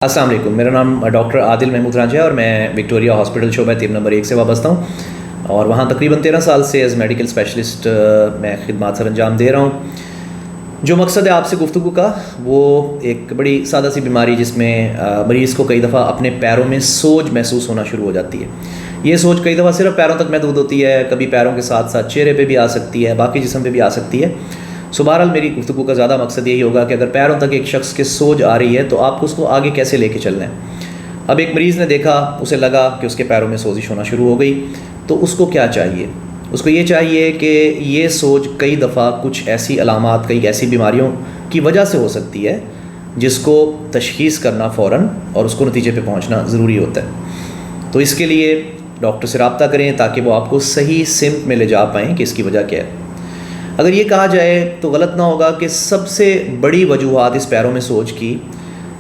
السلام علیکم، میرا نام ڈاکٹر عادل محمود رانجھا ہے اور میں وکٹوریہ ہاسپٹل شعبہ طب نمبر 1 سے وابستہ ہوں اور وہاں تقریباً 13 سال سے ایز میڈیکل اسپیشلسٹ میں خدمات سر انجام دے رہا ہوں۔ جو مقصد ہے آپ سے گفتگو کا وہ ایک بڑی سادہ سی بیماری جس میں مریض کو کئی دفعہ اپنے پیروں میں سوج محسوس ہونا شروع ہو جاتی ہے۔ یہ سوج کئی دفعہ صرف پیروں تک محدود ہوتی ہے، کبھی پیروں کے ساتھ ساتھ چہرے پہ بھی آ سکتی ہے، باقی جسم پہ بھی آ سکتی ہے۔ بہرحال میری گفتگو کا زیادہ مقصد یہی ہوگا کہ اگر پیروں تک ایک شخص کے سوج آ رہی ہے تو آپ کو اس کو آگے کیسے لے کے چلنا ہے۔ اب ایک مریض نے دیکھا، اسے لگا کہ اس کے پیروں میں سوزش ہونا شروع ہو گئی، تو اس کو کیا چاہیے؟ اس کو یہ چاہیے کہ یہ سوج کئی دفعہ کچھ ایسی علامات، کئی ایسی بیماریوں کی وجہ سے ہو سکتی ہے جس کو تشخیص کرنا فوراً اور اس کو نتیجے پہ پہنچنا ضروری ہوتا ہے۔ تو اس کے لیے ڈاکٹر سے رابطہ کریں تاکہ وہ آپ کو صحیح سمت میں لے جا پائیں کہ اس کی وجہ کیا ہے۔ اگر یہ کہا جائے تو غلط نہ ہوگا کہ سب سے بڑی وجوہات اس پیروں میں سوج کی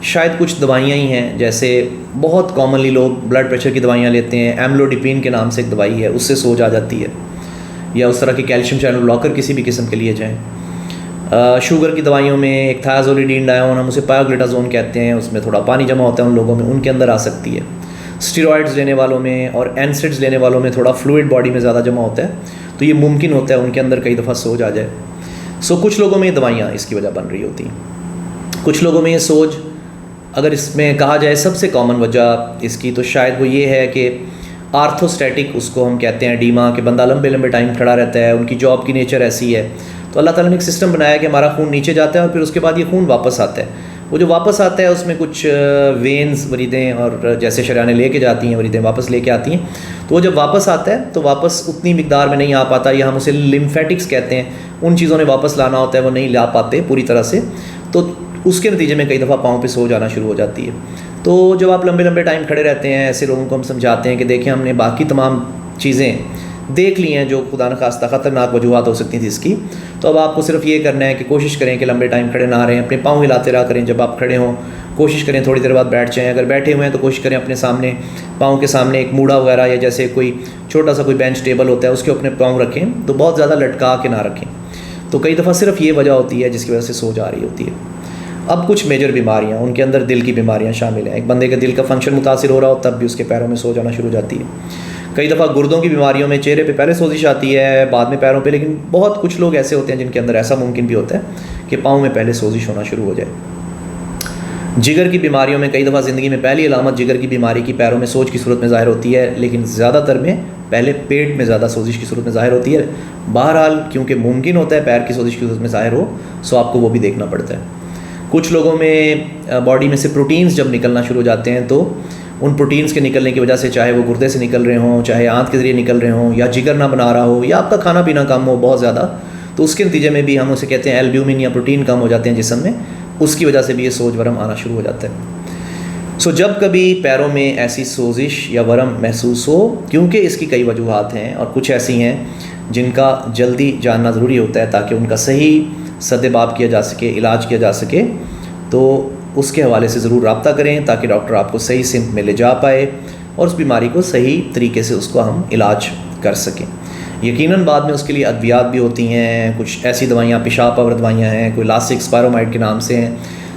شاید کچھ دوائیاں ہی ہیں، جیسے بہت کامنلی لوگ بلڈ پریشر کی دوائیاں لیتے ہیں، ایملوڈیپین کے نام سے ایک دوائی ہے، اس سے سوج آ جاتی ہے، یا اس طرح کی کیلشیم چینل بلاکر کسی بھی قسم کے لیے جائیں۔ شوگر کی دوائیوں میں ایک تھایازولیڈین ڈائیون، ہم اسے پایوگلیٹازون کہتے ہیں، اس میں تھوڑا پانی جمع ہوتا ہے ان لوگوں میں، ان کے اندر آ سکتی ہے۔ اسٹیرائڈز لینے والوں میں اور اینسڈز لینے والوں میں تھوڑا فلوئڈ باڈی میں زیادہ جمع ہوتا ہے، تو یہ ممکن ہوتا ہے ان کے اندر کئی دفعہ سوج آ جائے۔ کچھ لوگوں میں یہ دوائیاں اس کی وجہ بن رہی ہوتی ہیں۔ کچھ لوگوں میں یہ سوج، اگر اس میں کہا جائے سب سے کامن وجہ اس کی، تو شاید وہ یہ ہے کہ آرتھوسٹیٹک اس کو ہم کہتے ہیں ایڈیما، کہ بندہ لمبے لمبے ٹائم کھڑا رہتا ہے، ان کی جاب کی نیچر ایسی ہے، تو اللہ تعالیٰ نے ایک سسٹم بنایا ہے کہ ہمارا خون نیچے جاتا ہے اور پھر اس کے بعد یہ خون واپس آتا ہے۔ وہ جو واپس آتا ہے اس میں کچھ وینز وریدیں اور جیسے شریانیں لے کے جاتی ہیں، وریدیں واپس لے کے آتی ہیں، تو وہ جب واپس آتا ہے تو واپس اتنی مقدار میں نہیں آ پاتا، یا ہم اسے لمفیٹکس کہتے ہیں، ان چیزوں نے واپس لانا ہوتا ہے، وہ نہیں لا پاتے پوری طرح سے، تو اس کے نتیجے میں کئی دفعہ پاؤں پہ سوج آنا شروع ہو جاتی ہے۔ تو جب آپ لمبے لمبے ٹائم کھڑے رہتے ہیں، ایسے لوگوں کو ہم سمجھاتے ہیں کہ دیکھیں ہم نے باقی تمام چیزیں دیکھ لی ہیں جو خدا نخواستہ خطرناک وجوہات ہو سکتی تھیں اس کی، تو اب آپ کو صرف یہ کرنا ہے کہ کوشش کریں کہ لمبے ٹائم کھڑے نہ رہیں، اپنے پاؤں ہلاتے رہا کریں جب آپ کھڑے ہوں، کوشش کریں تھوڑی دیر بعد بیٹھ جائیں، اگر بیٹھے ہوئے ہیں تو کوشش کریں اپنے سامنے پاؤں کے سامنے ایک موڑا وغیرہ یا جیسے کوئی چھوٹا سا کوئی بینچ ٹیبل ہوتا ہے اس کے اپنے پاؤں رکھیں، تو بہت زیادہ لٹکا کے نہ رکھیں۔ تو کئی دفعہ صرف یہ وجہ ہوتی ہے جس کی وجہ سے سوج آ رہی ہوتی ہے۔ اب کچھ میجر بیماریاں، ان کے اندر دل کی بیماریاں شامل ہیں۔ ایک بندے کے دل کا فنکشن متاثر ہو رہا ہو تب بھی اس کے پیروں میں سوج آنا شروع ہو جاتی ہے۔ کئی دفعہ گردوں کی بیماریوں میں چہرے پہ پہلے سوزش آتی ہے، بعد میں پیروں پہ، لیکن بہت کچھ لوگ ایسے ہوتے ہیں جن کے اندر ایسا ممکن بھی ہوتا ہے کہ پاؤں میں پہلے سوزش ہونا شروع ہو جائے۔ جگر کی بیماریوں میں کئی دفعہ زندگی میں پہلی علامت جگر کی بیماری کی پیروں میں سوج کی صورت میں ظاہر ہوتی ہے، لیکن زیادہ تر میں پہلے پیٹ میں زیادہ سوزش کی صورت میں ظاہر ہوتی ہے۔ بہرحال کیونکہ ممکن ہوتا ہے پیر کی سوزش کی صورت میں ظاہر ہو، سو آپ کو وہ بھی دیکھنا پڑتا ہے۔ کچھ لوگوں میں باڈی میں سے پروٹینز جب نکلنا شروع ہو جاتے ہیں تو ان پروٹینز کے نکلنے کی وجہ سے، چاہے وہ گردے سے نکل رہے ہوں، چاہے آنت کے ذریعے نکل رہے ہوں، یا جگر نہ بنا رہا ہو، یا آپ کا کھانا پینا کم ہو بہت زیادہ، تو اس کے نتیجے میں بھی ہم اسے کہتے ہیں البیومن یا پروٹین کم ہو جاتے ہیں جسم میں، اس کی وجہ سے بھی یہ سوج ورم آنا شروع ہو جاتا ہے۔ جب کبھی پیروں میں ایسی سوزش یا ورم محسوس ہو، کیونکہ اس کی کئی وجوہات ہیں اور کچھ ایسی ہیں جن کا جلدی جاننا ضروری ہوتا ہے تاکہ ان کا صحیح سد باب کیا جا سکے، علاج کیا جا سکے، تو اس کے حوالے سے ضرور رابطہ کریں تاکہ ڈاکٹر آپ کو صحیح سمت میں لے جا پائے اور اس بیماری کو صحیح طریقے سے اس کو ہم علاج کر سکیں۔ یقیناً بعد میں اس کے لیے ادویات بھی ہوتی ہیں، کچھ ایسی دوائیاں پیشاب آور دوائیاں ہیں، کوئی لاسک اسپائرومائڈ کے نام سے ہیں،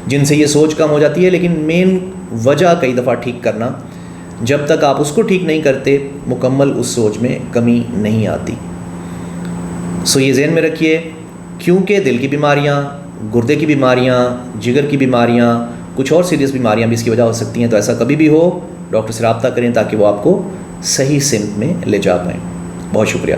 جن سے یہ سوج کم ہو جاتی ہے، لیکن مین وجہ کئی دفعہ ٹھیک کرنا، جب تک آپ اس کو ٹھیک نہیں کرتے مکمل اس سوج میں کمی نہیں آتی۔ یہ ذہن میں رکھیے، کیونکہ دل کی بیماریاں، گردے کی بیماریاں، جگر کی بیماریاں، کچھ اور سیریس بیماریاں بھی اس کی وجہ ہو سکتی ہیں، تو ایسا کبھی بھی ہو ڈاکٹر سے رابطہ کریں تاکہ وہ آپ کو صحیح سمت میں لے جا پائیں۔ بہت شکریہ۔